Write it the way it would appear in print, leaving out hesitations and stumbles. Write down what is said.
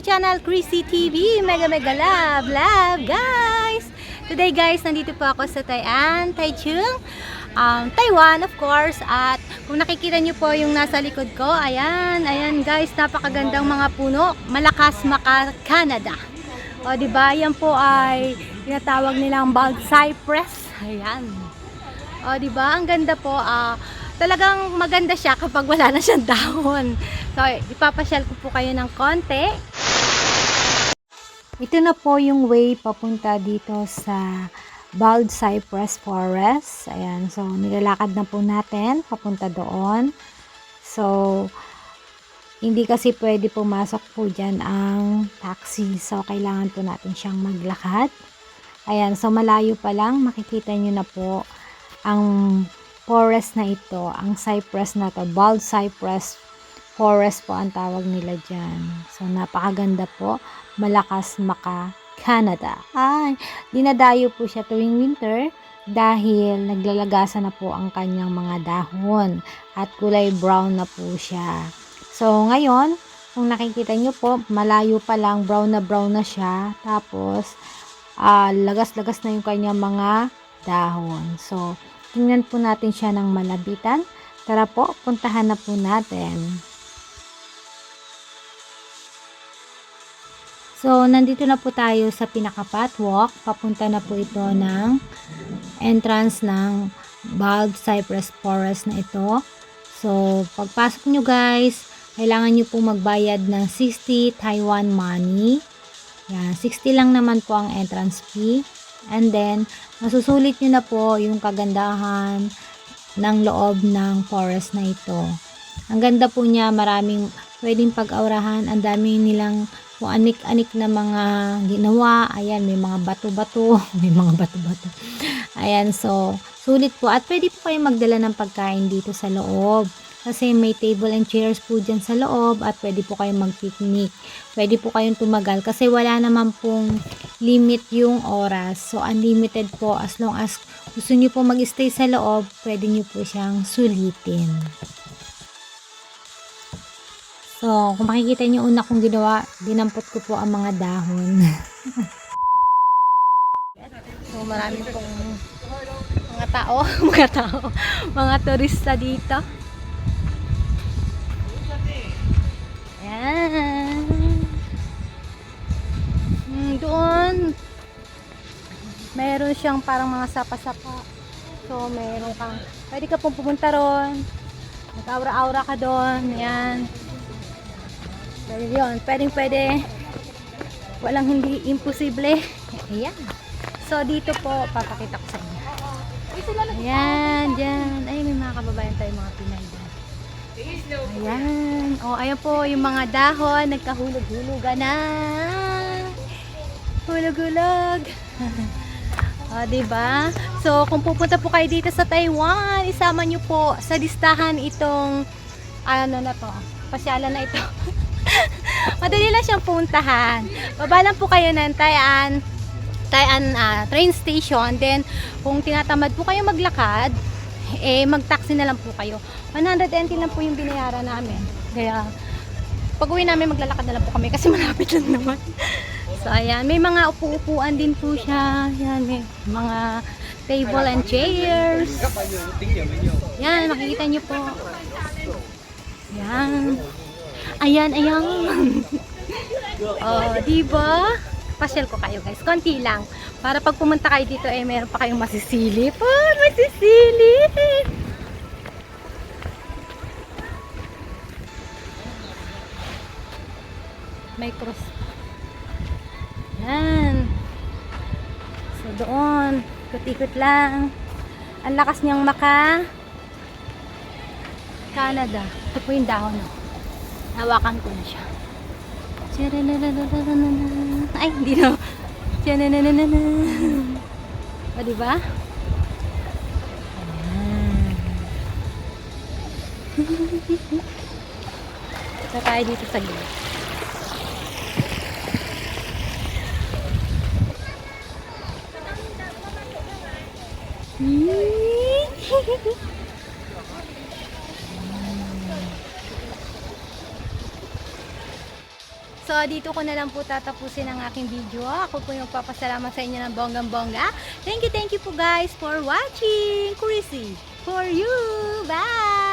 my channel, Chrissy TV. Mega love, guys! Today guys, nandito po ako sa Taichung, Taiwan of course. At kung nakikita nyo po yung nasa likod ko, ayan guys, napakagandang mga puno. Malakas maka Canada. O diba, yan po ay tinatawag nilang bald cypress. Ayan. O diba, ang ganda po. Talagang maganda siya kapag wala na siyang dahon. So, ipapasyal ko po kayo ng konti. Ito na po yung way papunta dito sa Bald Cypress Forest. Ayan, so nilalakad na po natin papunta doon. So, hindi kasi pwede pumasok po dyan ang taxi. So, kailangan po natin siyang maglakad. Ayan, so malayo pa lang, makikita nyo na po ang forest na ito, ang cypress na to, Bald Cypress Forest po ang tawag nila dyan. So, napakaganda po. Malakas maka Canada. Ay, dinadayo po siya tuwing winter dahil naglalagasan na po ang kanyang mga dahon at kulay brown na po siya. So, ngayon, kung nakikita nyo po, malayo pa lang, brown na siya. Tapos, lagas-lagas na yung kanyang mga dahon. So, tingnan po natin siya ng malapitan. Tara po, puntahan na po natin. So, nandito na po tayo sa pinaka-pathwalk. Papunta na po ito ng entrance ng Bald Cypress Forest na ito. So, pagpasok nyo guys, kailangan nyo po magbayad ng 60 Taiwan money. Yan, 60 lang naman po ang entrance fee. And then, masusulit nyo na po yung kagandahan ng loob ng forest na ito. Ang ganda po niya, maraming pwedeng pag-aurahan. Ang dami nilang kung anik-anik na mga ginawa. Ayan, may mga bato-bato. May mga bato-bato. Ayan, so, sulit po. At pwede po kayong magdala ng pagkain dito sa loob. Kasi may table and chairs po dyan sa loob at pwede po kayong mag-picnic. Pwede po kayong tumagal kasi wala naman pong limit yung oras. So, unlimited po. As long as gusto nyo po mag-stay sa loob, pwede nyo po siyang sulitin. So, kung makikita nyo una kong ginawa, dinampot ko po ang mga dahon. So, marami pong mga turista dito. Ayan. Doon, mayroon siyang parang mga sapa-sapa. So, mayroon kang, pwede ka pong pumunta ron. Nag-aura-aura ka doon. Ayan. Pwede yun. Pwede. Walang hindi imposible. Ayan. So, dito po, papakita ko sa inyo. Ayan, dyan. Ay, may mga kababayan tayo, mga Pinay dyan. Ayan. O, ayan po, yung mga dahon, nagkahulog-hulugan na. Hulog-hulog. O, diba? So, kung pupunta po kayo dito sa Taiwan, isama nyo po sa listahan itong, ano na to, pasyalan na ito. Madali lang siyang puntahan. Baba lang po kayo ng Taian train station. Then, kung tinatamad po kayo maglakad, mag-taxi na lang po kayo. 120 lang po yung binayaran namin. Kaya, pag uwi namin, maglalakad na lang po kami kasi malapit lang naman. So, ayan. May mga upu-upuan din po siya. Ayan, may mga table and chairs. Ayan, makikita nyo po. Ayan. Ayan. Oh, diba? Pasyal ko kayo guys. Konti lang. Para pag pumunta kayo dito, meron pa kayong masisilip. Oh, masisilip! May cross. Yan. So, doon. Ikot-ikot lang. Ang lakas niyang maka Canada. Ito po yung dahon. Hawakan ko na siya. Ay, hindi na. O, diba? Ayan. Ito tayo dito sa gilid. So, dito ko na lang po tatapusin ang aking video. Ako po yung magpapasalamat sa inyo ng bonggang-bongga. Thank you po guys for watching. Chrissy, for you. Bye!